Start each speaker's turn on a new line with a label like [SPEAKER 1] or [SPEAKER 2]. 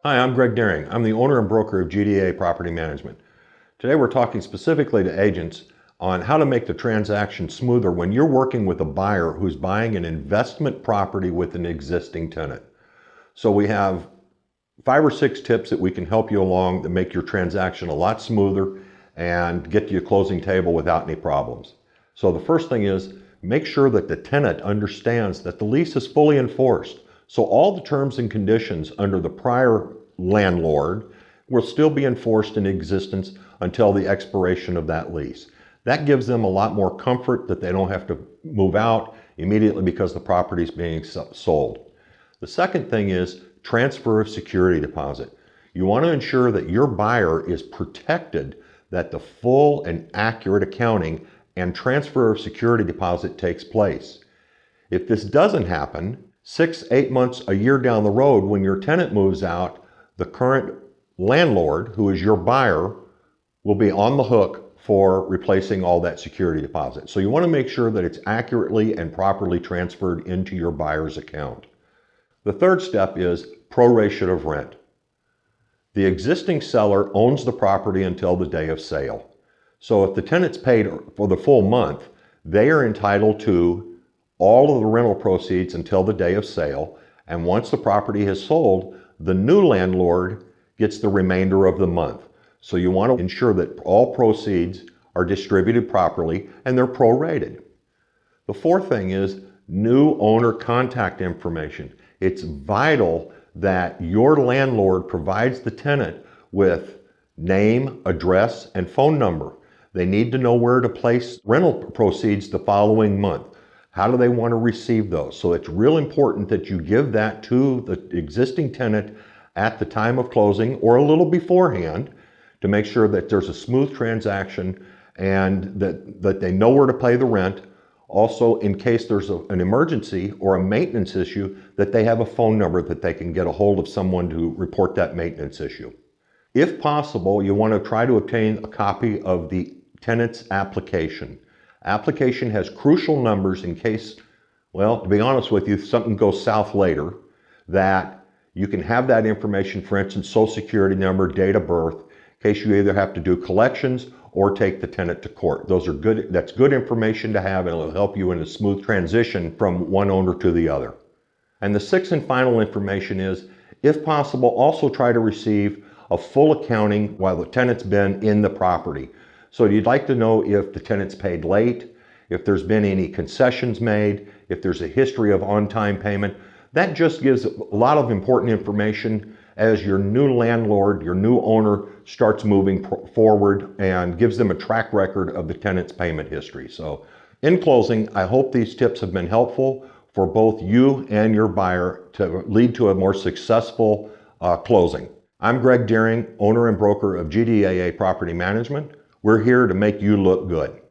[SPEAKER 1] Hi, I'm Greg Doering. I'm the owner and broker of GDAA Property Management. Today we're talking specifically to agents on how to make the transaction smoother when you're working with a buyer who's buying an investment property with an existing tenant. So we have 5 or 6 tips that we can help you along that make your transaction a lot smoother and get to your closing table without any problems. So the first thing is make sure that the tenant understands that the lease is fully enforced. So all the terms and conditions under the prior landlord will still be enforced in existence until the expiration of that lease. That gives them a lot more comfort that they don't have to move out immediately because the property is being sold. The second thing is transfer of security deposit. You want to ensure that your buyer is protected, that the full and accurate accounting and transfer of security deposit takes place. If this doesn't happen, 6, 8 months, a year down the road, when your tenant moves out, the current landlord, who is your buyer, will be on the hook for replacing all that security deposit. So you want to make sure that it's accurately and properly transferred into your buyer's account. The third step is proration of rent. The existing seller owns the property until the day of sale. So if the tenant's paid for the full month, they are entitled to all of the rental proceeds until the day of sale, and once the property has sold, the new landlord gets the remainder of the month. So you want to ensure that all proceeds are distributed properly and they're prorated. The fourth thing is new owner contact information. It's vital that your landlord provides the tenant with name, address, and phone number. They need to know where to place rental proceeds the following month. How do they want to receive those? So it's real important that you give that to the existing tenant at the time of closing or a little beforehand to make sure that there's a smooth transaction and that they know where to pay the rent. Also, in case there's an emergency or a maintenance issue, that they have a phone number that they can get a hold of someone to report that maintenance issue. If possible, you want to try to obtain a copy of the tenant's application. Application has crucial numbers in case, well, to be honest with you, something goes south later, that you can have that information, for instance, social security number, date of birth, in case you either have to do collections or take the tenant to court. That's good information to have, and it'll help you in a smooth transition from one owner to the other. And the sixth and final information is, if possible, also try to receive a full accounting while the tenant's been in the property. So you'd like to know if the tenant's paid late, if there's been any concessions made, if there's a history of on-time payment. That just gives a lot of important information as your new landlord, your new owner starts moving forward and gives them a track record of the tenant's payment history. So in closing, I hope these tips have been helpful for both you and your buyer to lead to a more successful closing. I'm Greg Doering, owner and broker of GDAA Property Management. We're here to make you look good.